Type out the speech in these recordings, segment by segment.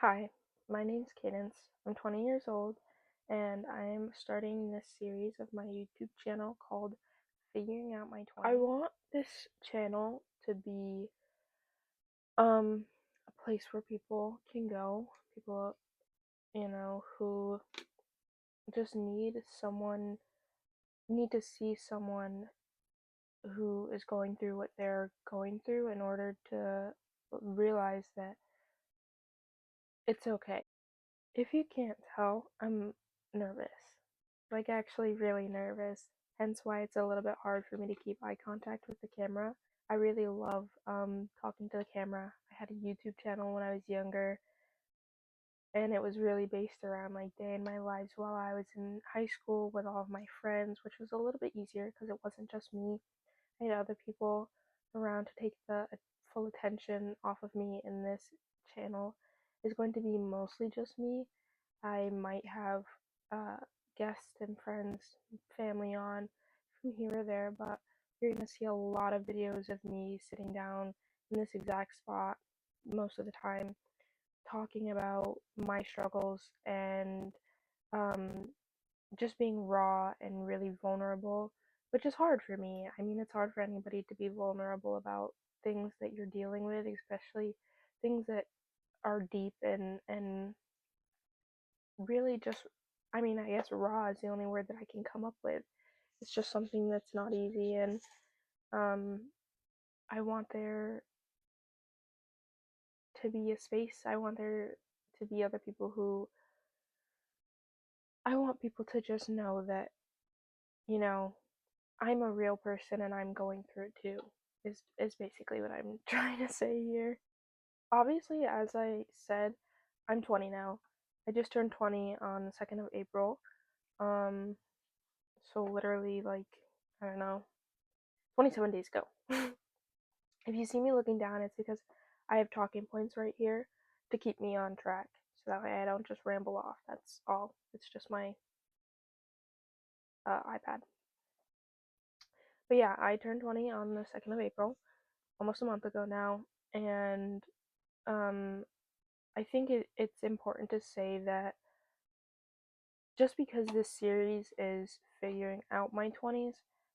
Hi, my name's Cadence. I'm 20 years old, and I'm starting this series of my YouTube channel called Figuring Out My 20s. I want this channel to be a place where people can go, people, who just need to see someone who is going through what they're going through in order to realize that it's okay. If you can't tell, I'm nervous. Like, actually, really nervous. Hence why it's a little bit hard for me to keep eye contact with the camera. I really love talking to the camera. I had a YouTube channel when I was younger, and it was really based around like day in my lives while I was in high school with all of my friends, which was a little bit easier because it wasn't just me. I had other people around to take the full attention off of me, and this channel is going to be mostly just me. I might have uh, guests and friends, family on from here or there, but you're going to see a lot of videos of me sitting down in this exact spot most of the time, talking about my struggles and um, just being raw and really vulnerable, which is hard for me. I mean, it's hard for anybody to be vulnerable about things that you're dealing with, especially things that are deep and really just, I mean, I guess raw is the only word that I can come up with. It's just something that's not easy, and um, I want there to be a space. I want there to be other people who, I want people to just know that, you know, I'm a real person and I'm going through it too, is basically what I'm trying to say here. Obviously, as I said, I'm 20 now. I just turned 20 on the 2nd of April. Um, so literally, like, I don't know, 27 days ago. If you see me looking down, it's because I have talking points right here to keep me on track, so that way I don't just ramble off. That's all. It's just my iPad. But yeah, I turned 20 on the 2nd of April, almost a month ago now, and um, I think it's important to say that just because this series is figuring out my 20s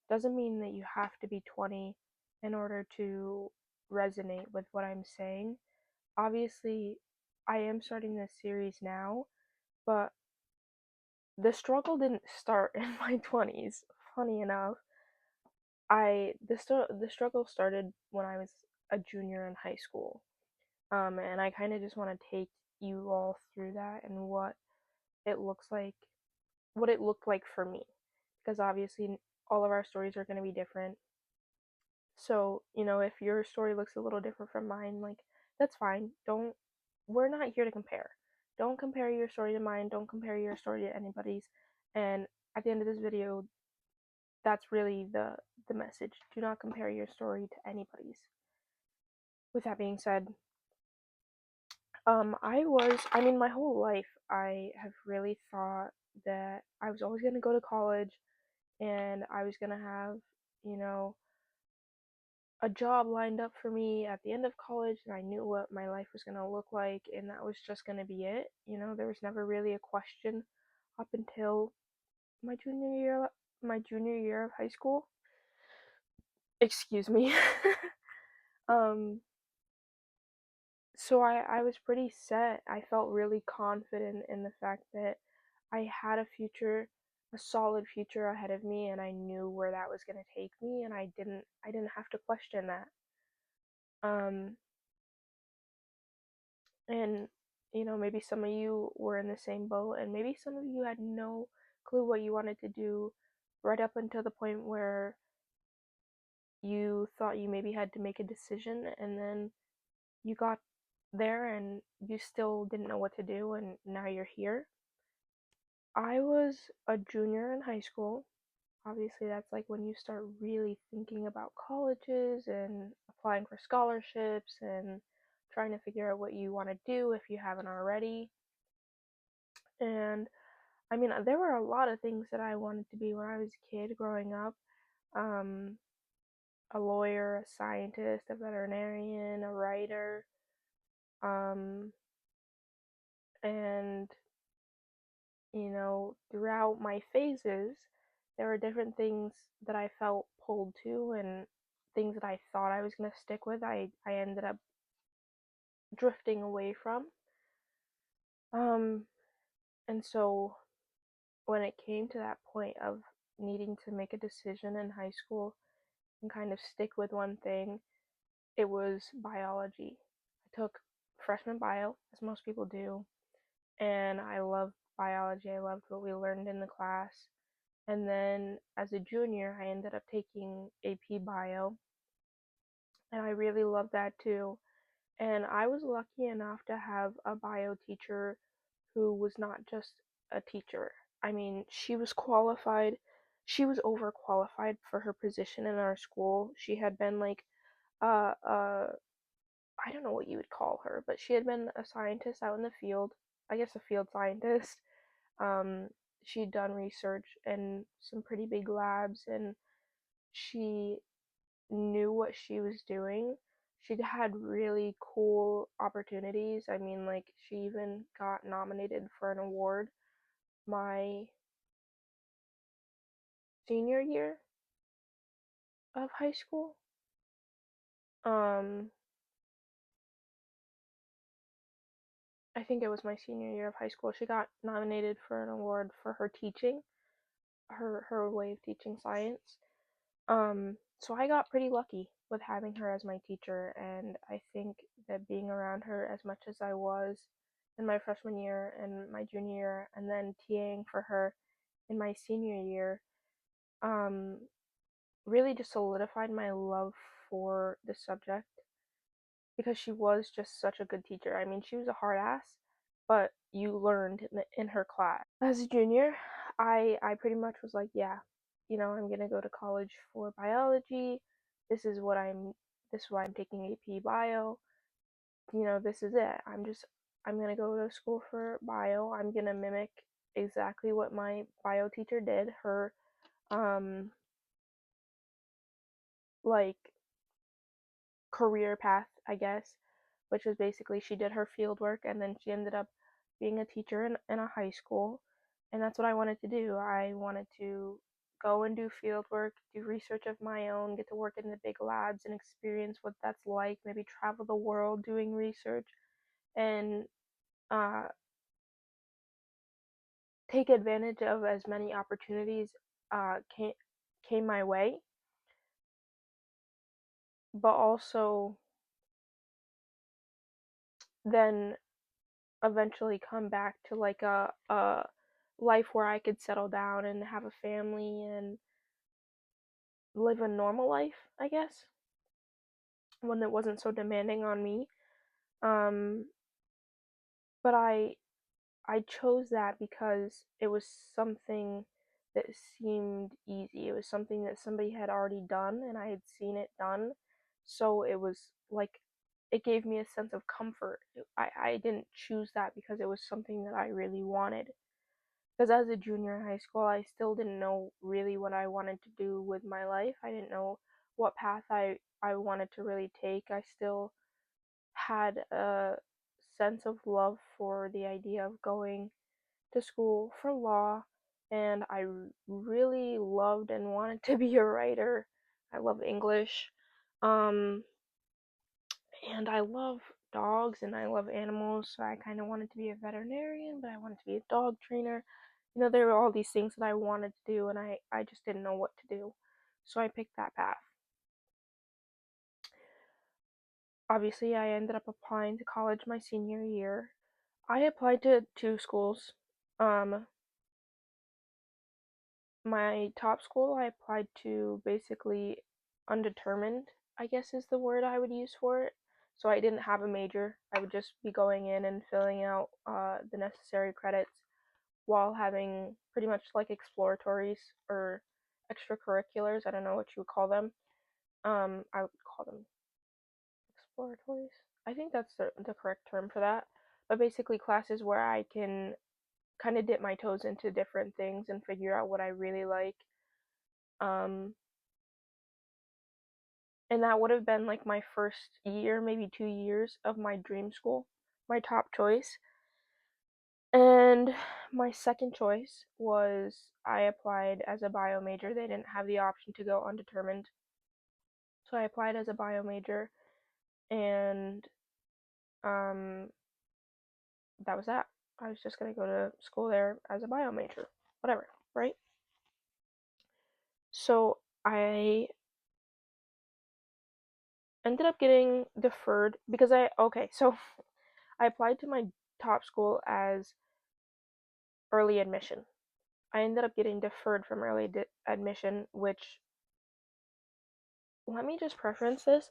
doesn't mean that you have to be 20 in order to resonate with what I'm saying. Obviously, I am starting this series now, but the struggle didn't start in my 20s. Funny enough, the struggle started when I was a junior in high school. And I kind of just want to take you all through that and it looks like, what it looked like for me, because obviously all of our stories are going to be different. So, if your story looks a little different from mine, like, that's fine. We're not here to compare. Don't compare your story to mine. Don't compare your story to anybody's. And at the end of this video, that's really the message. Do not compare your story to anybody's. With that being said, I mean, my whole life, I have really thought that I was always going to go to college and I was going to have, you know, a job lined up for me at the end of college, and I knew what my life was going to look like, and that was just going to be it. There was never really a question up until my junior year of high school. Excuse me. um so I was pretty set. I felt really confident in the fact that I had a solid future ahead of me, and I knew where that was going to take me, and I didn't have to question that. Um and maybe some of you were in the same boat, and maybe some of you had no clue what you wanted to do right up until the point where you thought you maybe had to make a decision, and then you got there and you still didn't know what to do, and now you're here. I was a junior in high school. Obviously, that's like when you start really thinking about colleges and applying for scholarships and trying to figure out what you want to do if you haven't already. And I mean, there were a lot of things that I wanted to be when I was a kid growing up. Um, a lawyer, a scientist, a veterinarian, a writer. Um, And, throughout my phases, there were different things that I felt pulled to and things that I thought I was going to stick with. I ended up drifting away from. Um, and so when it came to that point of needing to make a decision in high school and kind of stick with one thing, it was biology. I took freshman bio, as most people do, and I loved biology. I loved what we learned in the class. And then as a junior, I ended up taking AP bio, and I really loved that too. And I was lucky enough to have a bio teacher who was not just a teacher. I mean, she was qualified. She was overqualified for her position in our school. She had been like I don't know what you would call her, but she had been a scientist out in the field. I guess a field scientist. Um, she'd done research in some pretty big labs, and she knew what she was doing. She'd had really cool opportunities. I mean, like, she even got nominated for an award my senior year of high school. Um, I think it was my senior year of high school. She got nominated for an award for her teaching, her way of teaching science. So I got pretty lucky with having her as my teacher, and I think that being around her as much as I was in my freshman year and my junior year, and then TAing for her in my senior year, um, really just solidified my love for the subject because she was just such a good teacher. I mean, she was a hard ass, but you learned in her class. As a junior, I pretty much was like, yeah, I'm gonna go to college for biology. This is what I'm this is why I'm taking AP bio. This is it. I'm gonna go to school for bio. I'm gonna mimic exactly what my bio teacher did. Her um like career path, I guess, which was basically she did her field work and then she ended up being a teacher in a high school. And that's what I wanted to do. I wanted to go and do field work, do research of my own, get to work in the big labs and experience what that's like, maybe travel the world doing research and uh, take advantage of as many opportunities came my way, but also then eventually come back to like a life where I could settle down and have a family and live a normal life, I guess, one that wasn't so demanding on me. Um, but I chose that because it was something that seemed easy. It was something that somebody had already done and I had seen it done. So it was like it gave me a sense of comfort. I didn't choose that because it was something that I really wanted. Because as a junior in high school, I still didn't know really what I wanted to do with my life. I didn't know what path I wanted to really take. I still had a sense of love for the idea of going to school for law, and I really loved and wanted to be a writer. I love English. Um, and I love dogs and I love animals, so I kind of wanted to be a veterinarian, but I wanted to be a dog trainer. There were all these things that I wanted to do, and I just didn't know what to do. So I picked that path. Obviously, I ended up applying to college my senior year. I applied to two schools. Um, my top school I applied to basically undetermined, I guess is the word I would use for it. So I didn't have a major. I would just be going in and filling out the necessary credits while having pretty much like exploratories or extracurriculars. I don't know what you would call them. I would call them exploratories. I think that's the correct term for that. But basically, classes where I can kind of dip my toes into different things and figure out what I really like. Um, and that would have been like my first year, maybe 2 years of my dream school, my top choice. And my second choice was I applied as a bio major. They didn't have the option to go undetermined. So I applied as a bio major, and um, that was that. I was just gonna go to school there as a bio major, whatever, right? So I ended up getting deferred because so I applied to my top school as early admission. I ended up getting deferred from admission, which, let me just preference this,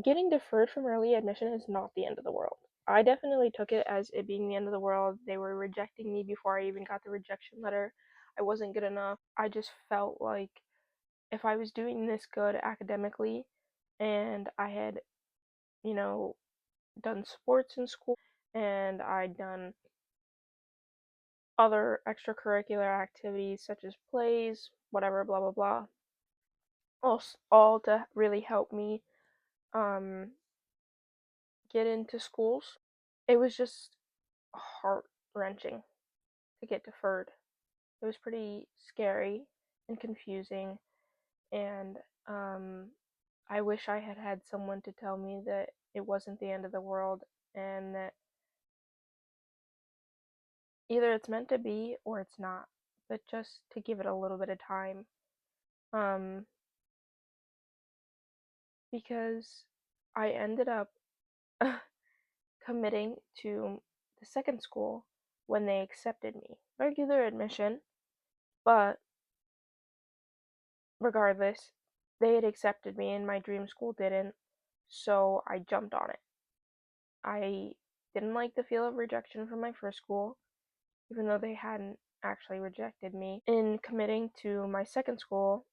getting deferred from early admission is not the end of the world. I definitely took it as it being the end of the world. They were rejecting me before I even got the rejection letter. I wasn't good enough. I just felt like if I was doing this good academically and I had, you know, done sports in school and I'd done other extracurricular activities such as plays, whatever, blah, blah, blah, all to really help me um, get into schools. It was just heart wrenching to get deferred. It was pretty scary and confusing, and I wish I had had someone to tell me that it wasn't the end of the world and that either it's meant to be or it's not, but just to give it a little bit of time. Um, because I ended up committing to the second school when they accepted me. Regular admission, but regardless, they had accepted me and my dream school didn't, so I jumped on it. I didn't like the feel of rejection from my first school, even though they hadn't actually rejected me. In committing to my second school,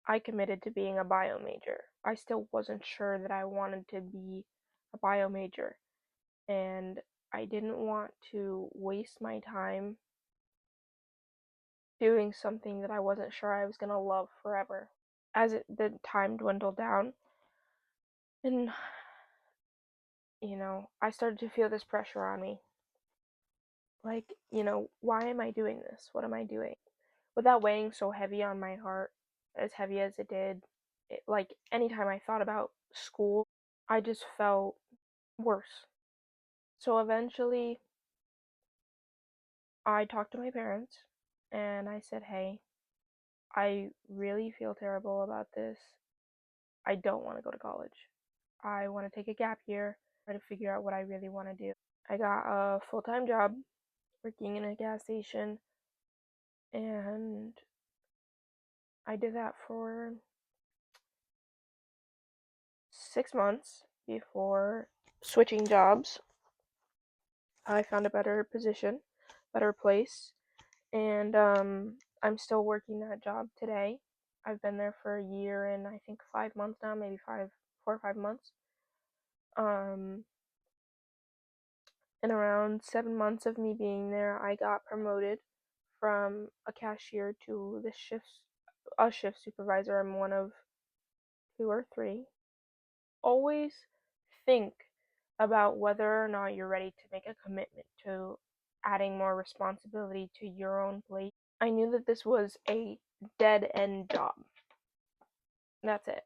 I committed to being a bio major. I still wasn't sure that I wanted to be a bio major, and I didn't want to waste my time doing something that I wasn't sure I was going to love forever. As the time dwindled down, and I started to feel this pressure on me. Like, why am I doing this? What am I doing? Without weighing so heavy on my heart, as heavy as it did, like anytime I thought about school, I just felt worse. So eventually, I talked to my parents and I said, hey, I really feel terrible about this. I don't want to go to college. I want to take a gap year, try to figure out what I really want to do. I got a full time job working in a gas station, and I did that for 6 months before switching jobs. I found a better position, better place, and I'm still working that job today. I've been there for a year and I think 5 months now, maybe 4 or 5 months. Um, in around 7 months of me being there, I got promoted from a cashier to a shift supervisor. I'm one of two or three. Always think about whether or not you're ready to make a commitment to adding more responsibility to your own plate. I knew that this was a dead end job. That's it.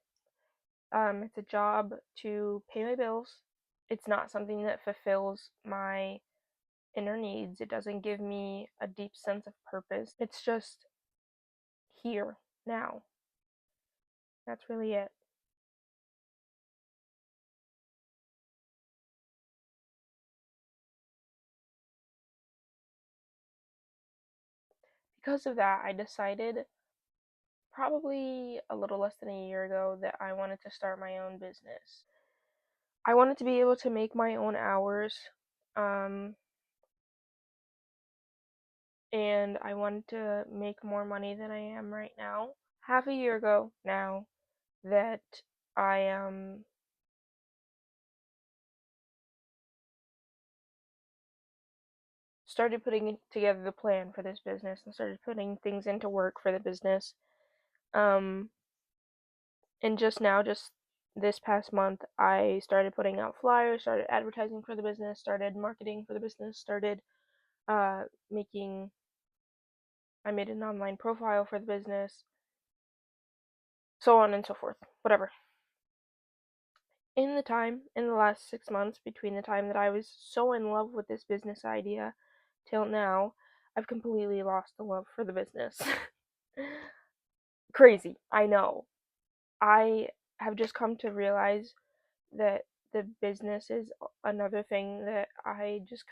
It's a job to pay my bills. It's not something that fulfills my inner needs. It doesn't give me a deep sense of purpose. It's just here, now. That's really it. Because of that, I decided probably a little less than a year ago that I wanted to start my own business. I wanted to be able to make my own hours, um, and I wanted to make more money than I am right now. Half a year ago now that I started putting together the plan for this business and started putting things into work for the business. Um, and just this past month, I started putting out flyers, started advertising for the business, started marketing for the business, started making I made an online profile for the business, so on and so forth. Whatever. In the last 6 months, between the time that I was so in love with this business idea till now, I've completely lost the love for the business. Crazy, I know. I have just come to realize that the business is another thing that I just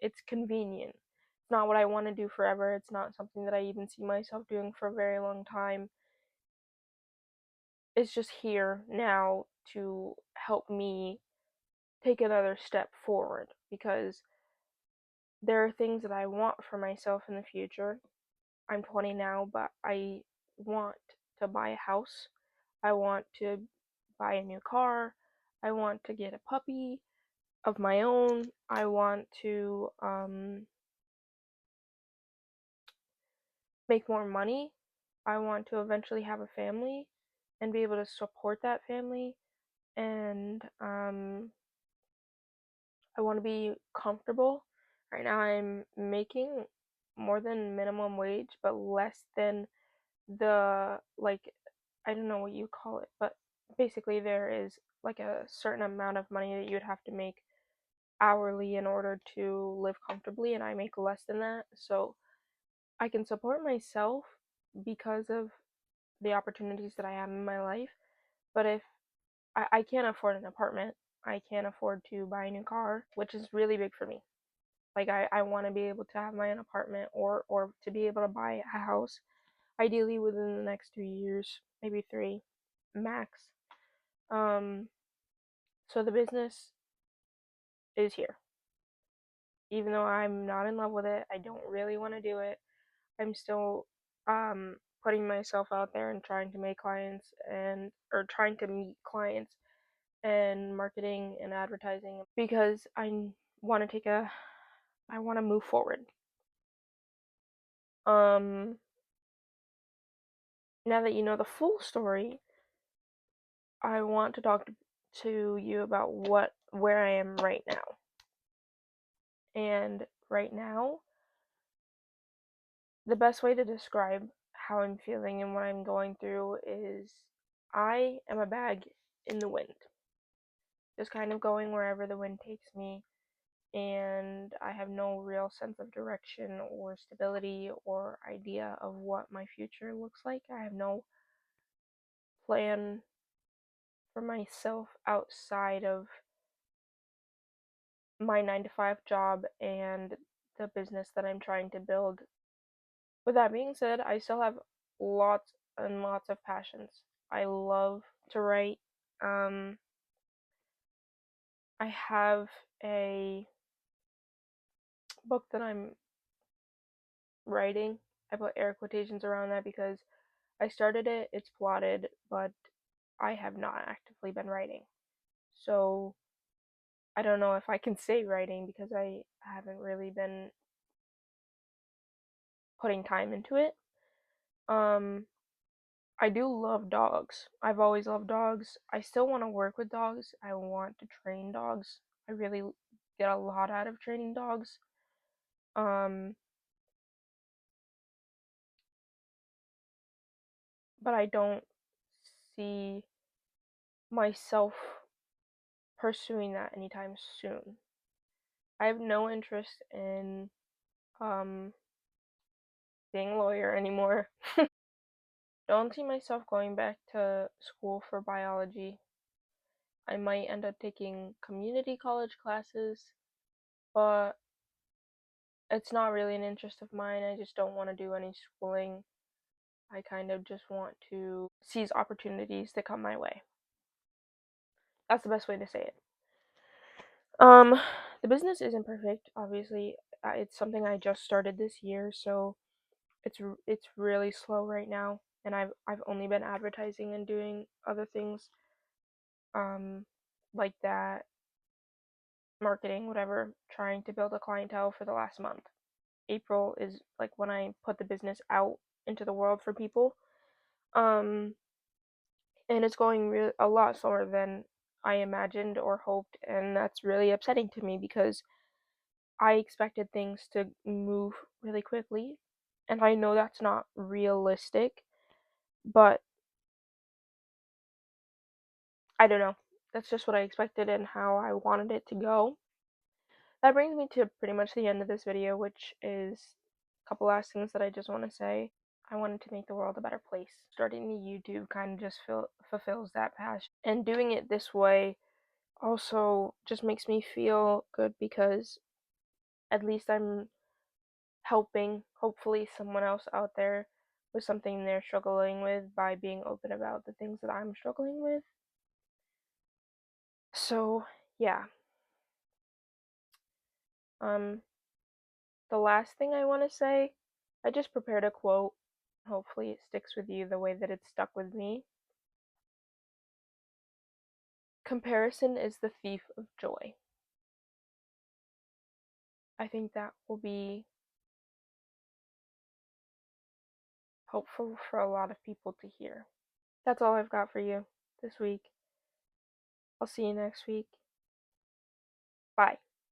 it's convenient. It's not what I want to do forever. It's not something that I even see myself doing for a very long time. It's just here now to help me take another step forward because there are things that I want for myself in the future. I'm 20 now, but I want to buy a house. I want to buy a new car. I want to get a puppy of my own. I want to make more money. I want to eventually have a family and be able to support that family. And I want to be comfortable. Right now, I'm making more than minimum wage, but less than the, like, I don't know what you call it, but basically, there is like a certain amount of money that you'd have to make hourly in order to live comfortably, and I make less than that. So I can support myself because of the opportunities that I have in my life. But if I can't afford an apartment, I can't afford to buy a new car, which is really big for me. Like I want to be able to have my own apartment or to be able to buy a house, ideally within the next 2 years, maybe three, max. Um, so the business is here. Even though I'm not in love with it, I don't really want to do it. I'm still putting myself out there and trying to make clients and or trying to meet clients and marketing and advertising because want to take a I want to move forward. Um Now that you know the full story, I want to talk to you about where I am right now. And right now, the best way to describe how I'm feeling and what I'm going through is I am a bag in the wind, just kind of going wherever the wind takes me, and I have no real sense of direction or stability or idea of what my future looks like. I have no plan for myself outside of my 9 to 5 job and the business that I'm trying to build. With that being said, I still have lots and lots of passions. I love to write. Um, I have a book that I'm writing. I put air quotations around that because I started it, it's plotted, but I have not actively been writing. So I don't know if I can say writing because I haven't really been putting time into it. Um, I do love dogs. I've always loved dogs. I still want to work with dogs. I want to train dogs. I really get a lot out of training dogs. Um, but I don't see myself pursuing that anytime soon. I have no interest in um being a lawyer anymore. Don't see myself going back to school for biology. I might end up taking community college classes, but it's not really an interest of mine. I just don't want to do any schooling. I kind of just want to seize opportunities that come my way. That's the best way to say it. Um, the business isn't perfect, obviously. It's something I just started this year, so it's really slow right now, and I've only been advertising and doing other things, um, like that, marketing, whatever, trying to build a clientele for the last month. April is like when I put the business out into the world for people. Um, and it's going a lot slower than I imagined or hoped, and that's really upsetting to me because I expected things to move really quickly, and I know that's not realistic, but I don't know. That's just what I expected and how I wanted it to go. That brings me to pretty much the end of this video, which is a couple last things that I just want to say. I wanted to make the world a better place. Starting the YouTube kind of just fulfills that passion. And doing it this way also just makes me feel good because at least I'm helping, hopefully, someone else out there with something they're struggling with by being open about the things that I'm struggling with. So, yeah. Um, the last thing I want to say, I just prepared a quote. Hopefully, it sticks with you the way that it stuck with me. Comparison is the thief of joy. I think that will be hopeful for a lot of people to hear. That's all I've got for you this week. I'll see you next week. Bye.